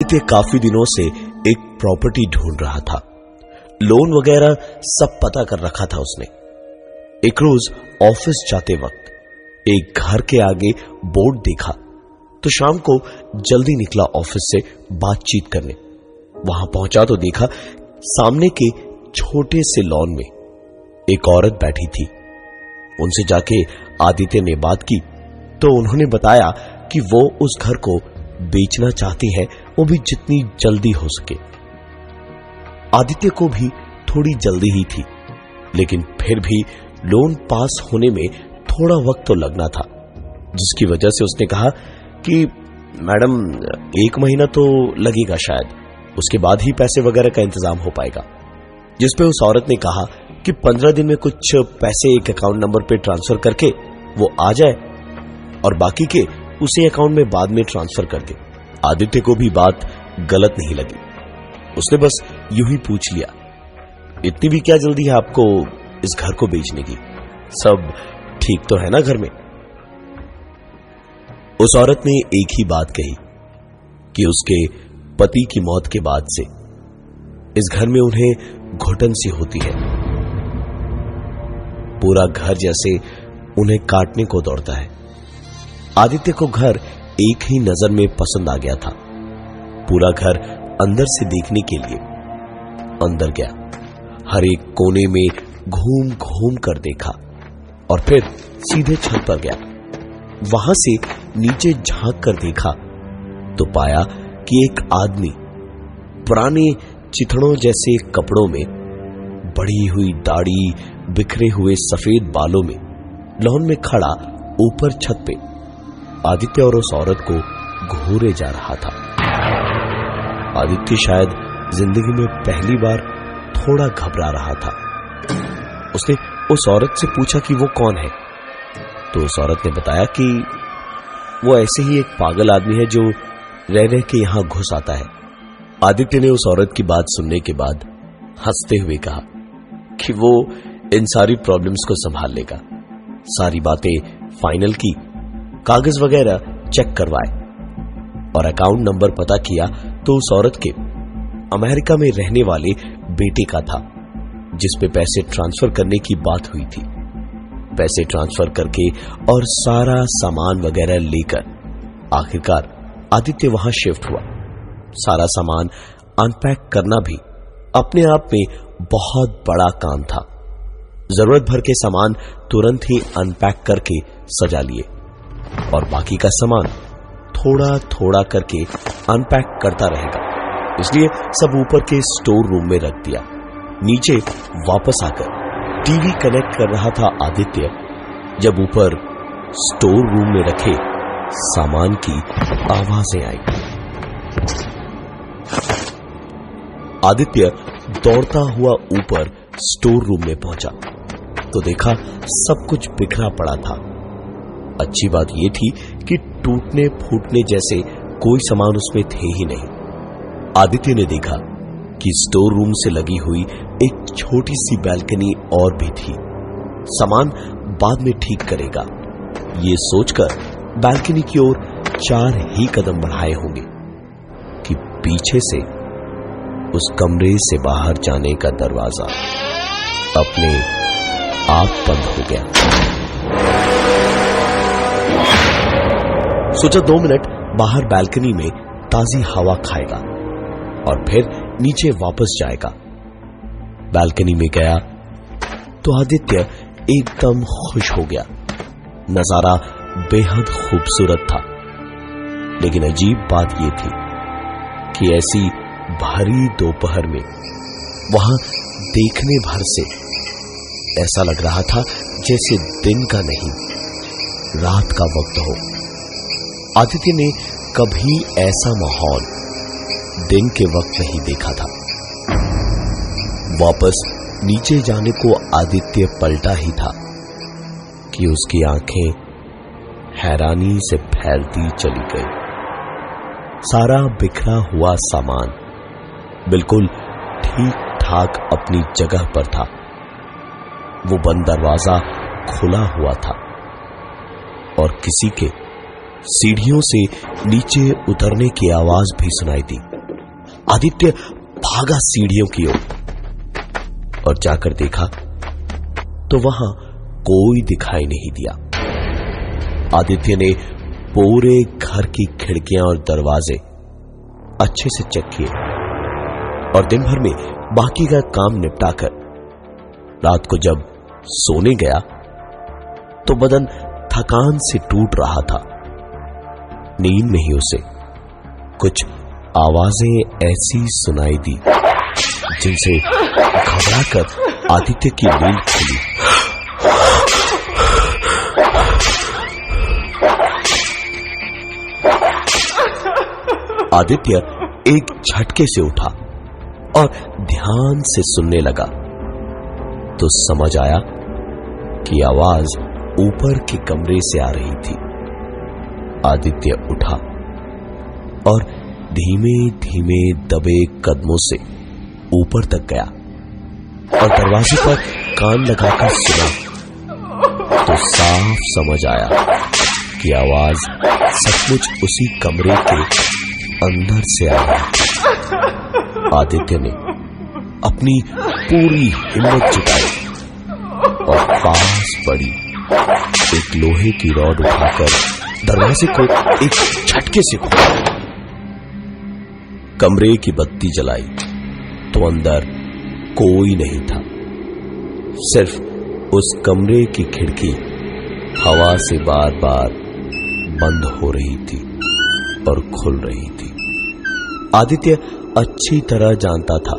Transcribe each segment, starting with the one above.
आदित्य काफी दिनों से एक प्रॉपर्टी ढूंढ रहा था। लोन वगैरह सब पता कर रखा था उसने। एक रोज ऑफिस जाते वक्त एक घर के आगे बोर्ड देखा तो शाम को जल्दी निकला ऑफिस से बातचीत करने। वहां पहुंचा तो देखा सामने के छोटे से लॉन में एक औरत बैठी थी। उनसे जाके आदित्य ने बात की तो उन्होंने बताया कि वो उस घर को बेचना चाहती है, वो भी जितनी जल्दी हो सके। आदित्य को भी थोड़ी जल्दी ही थी, लेकिन फिर भी लोन पास होने में थोड़ा वक्त तो लगना था, जिसकी वजह से उसने कहा कि मैडम 1 महीना तो लगेगा शायद, उसके बाद ही पैसे वगैरह का इंतजाम हो पाएगा। जिस पे उस औरत ने कहा कि 15 दिन में कुछ पैसे एक अकाउंट नंबर पे ट्रांसफर करके वो आ जाए और बाकी के उसी अकाउंट में बाद में ट्रांसफर कर दे। आदित्य को भी बात गलत नहीं लगी। उसने बस यूं ही पूछ लिया, इतनी भी क्या जल्दी है आपको इस घर को बेचने की? सब ठीक तो है ना घर में? उस औरत ने एक ही बात कही कि उसके पति की मौत के बाद से इस घर में उन्हें घुटन सी होती है। पूरा घर जैसे उन्हें काटने को दौड़ता है। आदित्य को घर एक ही नजर में पसंद आ गया था। पूरा घर अंदर से देखने के लिए अंदर गया, हर एक कोने में घूम घूम कर देखा और फिर सीधे छत पर गया। वहां से नीचे झांक कर देखा तो पाया कि एक आदमी पुराने चिथड़ों जैसे कपड़ों में, बढ़ी हुई दाढ़ी, बिखरे हुए सफेद बालों में लॉन में खड़ा ऊपर छत पे आदित्य और उस औरत को घूरे जा रहा था। आदित्य शायद जिंदगी में पहली बार थोड़ा घबरा रहा था। उसने उस औरत से पूछा कि वो कौन है, तो उस औरत ने बताया कि वो ऐसे ही एक पागल आदमी है जो रह रह के यहां घुस आता है। आदित्य ने उस औरत की बात सुनने के बाद हंसते हुए कहा कि वो इन सारी प्रॉब्लम्स को संभाल लेगा। सारी बातें फाइनल की, कागज वगैरह चेक करवाए और अकाउंट नंबर पता किया तो उस औरत के अमेरिका में रहने वाले बेटे का था, जिस पे पैसे ट्रांसफर करने की बात हुई थी। पैसे ट्रांसफर करके और सारा सामान वगैरह लेकर आखिरकार आदित्य वहां शिफ्ट हुआ। सारा सामान अनपैक करना भी अपने आप में बहुत बड़ा काम था। जरूरत भर के सामान तुरंत ही अनपैक करके सजा लिए और बाकी का सामान थोड़ा थोड़ा करके अनपैक करता रहेगा, इसलिए सब ऊपर के स्टोर रूम में रख दिया। नीचे वापस आकर टीवी कनेक्ट कर रहा था आदित्य जब ऊपर स्टोर रूम में रखे सामान की आवाजें आई। आदित्य दौड़ता हुआ ऊपर स्टोर रूम में पहुंचा तो देखा सब कुछ बिखरा पड़ा था। अच्छी बात यह थी कि टूटने फूटने जैसे कोई सामान उसमें थे ही नहीं। आदित्य ने देखा कि स्टोर रूम से लगी हुई एक छोटी सी बैल्कनी और भी थी। सामान बाद में ठीक करेगा, ये सोचकर बैल्कनी की ओर 4 ही कदम बढ़ाए होंगे कि पीछे से उस कमरे से बाहर जाने का दरवाजा अपने आप बंद हो गया। सोचा 2 मिनट बाहर बैल्कनी में ताजी हवा खाएगा और फिर नीचे वापस जाएगा। बैल्कनी में गया तो आदित्य एकदम खुश हो गया। नजारा बेहद खूबसूरत था, लेकिन अजीब बात यह थी कि ऐसी भारी दोपहर में वहां देखने भर से ऐसा लग रहा था जैसे दिन का नहीं, रात का वक्त हो। आदित्य ने कभी ऐसा माहौल दिन के वक्त नहीं देखा था। वापस नीचे जाने को आदित्य पलटा ही था कि उसकी आंखें हैरानी से फैलती चली गई। सारा बिखरा हुआ सामान बिल्कुल ठीक ठाक अपनी जगह पर था। वो बंद दरवाजा खुला हुआ था और किसी के सीढ़ियों से नीचे उतरने की आवाज भी सुनाई दी। आदित्य भागा सीढ़ियों की ओर और जाकर देखा तो वहां कोई दिखाई नहीं दिया। आदित्य ने पूरे घर की खिड़कियां और दरवाजे अच्छे से चेक किए और दिन भर में बाकी का काम निपटाकर रात को जब सोने गया तो बदन थकान से टूट रहा था। नींद में ही उसे कुछ आवाजें ऐसी सुनाई दी जिनसे घबराकर आदित्य की नींद खुली। आदित्य एक झटके से उठा और ध्यान से सुनने लगा तो समझ आया कि आवाज ऊपर के कमरे से आ रही थी। आदित्य उठा और धीमे धीमे दबे कदमों से ऊपर तक गया और दरवाजे पर कान लगाकर सुना तो साफ समझ आया कि आवाज सचमुच उसी कमरे के अंदर से आ रही। आदित्य ने अपनी पूरी हिम्मत जुटाई और पास पड़ी एक लोहे की रॉड उठाकर दरवाजे को एक झटके से खोला। कमरे की बत्ती जलाई तो अंदर कोई नहीं था। सिर्फ उस कमरे की खिड़की हवा से बार बार बंद हो रही थी और खुल रही थी। आदित्य अच्छी तरह जानता था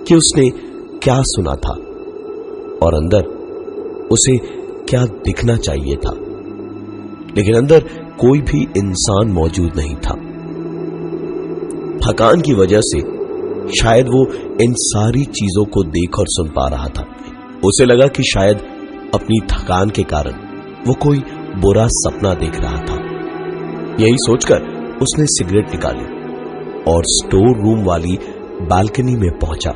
कि उसने क्या सुना था और अंदर उसे क्या दिखना चाहिए था, लेकिन अंदर कोई भी इंसान मौजूद नहीं था। थकान की वजह से शायद वो इन सारी चीजों को देख और सुन पा रहा था। उसे लगा कि शायद अपनी थकान के कारण वो कोई बुरा सपना देख रहा था। यही सोचकर उसने सिगरेट निकाली और स्टोर रूम वाली बालकनी में पहुंचा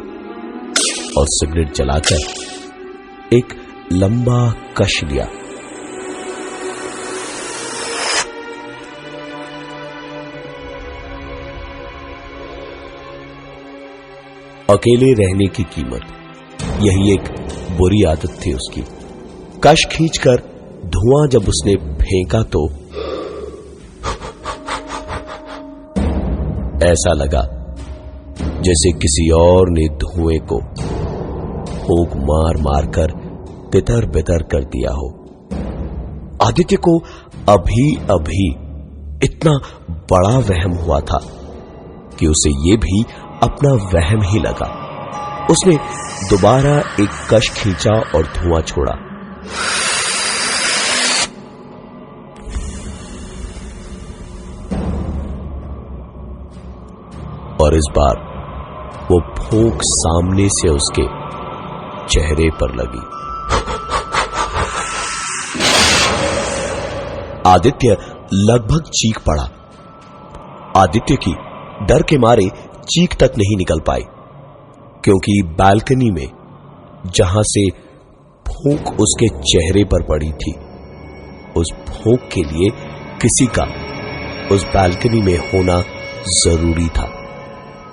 और सिगरेट जलाकर एक लंबा कश लिया। अकेले रहने की कीमत, यही एक बुरी आदत थी उसकी। कश खींचकर धुआं जब उसने फेंका तो ऐसा लगा जैसे किसी और ने धुएं को फूंक मार मार कर तितर बितर कर दिया हो। आदित्य को अभी अभी इतना बड़ा वहम हुआ था कि उसे ये भी अपना वहम ही लगा। उसने दोबारा एक कश खींचा और धुआं छोड़ा। और इस बार वो फूंक सामने से उसके चेहरे पर लगी। आदित्य लगभग चीख पड़ा। आदित्य की डर के मारे चीख तक नहीं निकल पाई, क्योंकि बालकनी में जहां से फूंक उसके चेहरे पर पड़ी थी, उस फूंक के लिए किसी का उस बालकनी में होना जरूरी था।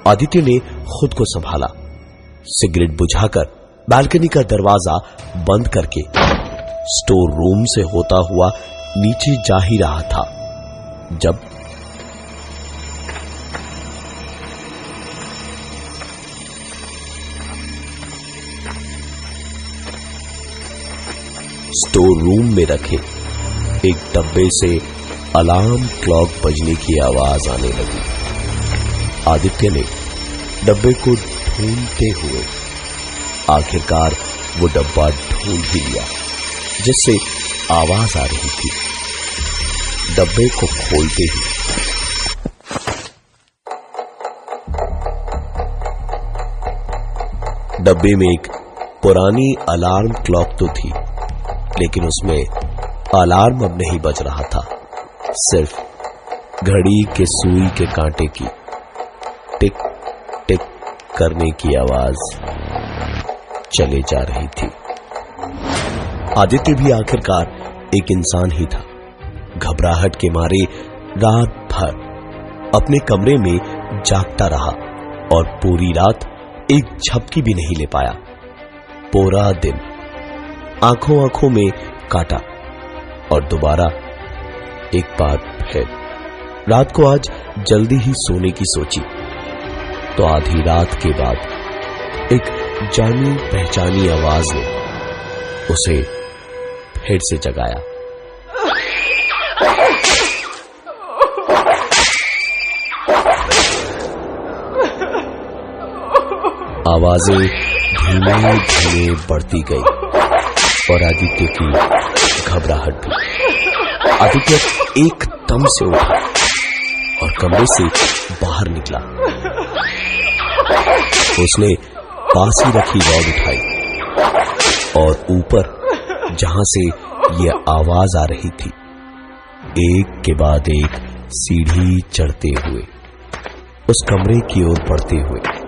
आदित्य ने खुद को संभाला। सिगरेट बुझाकर बालकनी का दरवाजा बंद करके स्टोर रूम से होता हुआ नीचे जा ही रहा था जब स्टोर रूम में रखे एक डब्बे से अलार्म क्लॉक बजने की आवाज आने लगी। आदित्य ने डब्बे को ढूंढते हुए आखिरकार वो डब्बा ढूंढ ही लिया जिससे आवाज आ रही थी। डब्बे को खोलते ही डब्बे में एक पुरानी अलार्म क्लॉक तो थी, लेकिन उसमें अलार्म अब नहीं बज रहा था। सिर्फ घड़ी के सुई के कांटे की टिक टिक करने की आवाज चले जा रही थी। आदित्य भी आखिरकार एक इंसान ही था। घबराहट के मारे रात भर अपने कमरे में जागता रहा और पूरी रात एक झपकी भी नहीं ले पाया। पूरा दिन आंखों आंखों में काटा और दोबारा एक बार फिर रात को आज जल्दी ही सोने की सोची तो आधी रात के बाद एक जानी पहचानी आवाज ने उसे फिर से जगाया। आवाजें धीमे धीमे बढ़ती गई और आदित्य की घबराहट भी। आदित्य एकदम से उठा और कमरे से बाहर निकला। उसने पास ही रखी रॉड उठाई और ऊपर जहां से यह आवाज आ रही थी एक के बाद एक सीढ़ी चढ़ते हुए उस कमरे की ओर बढ़ते हुए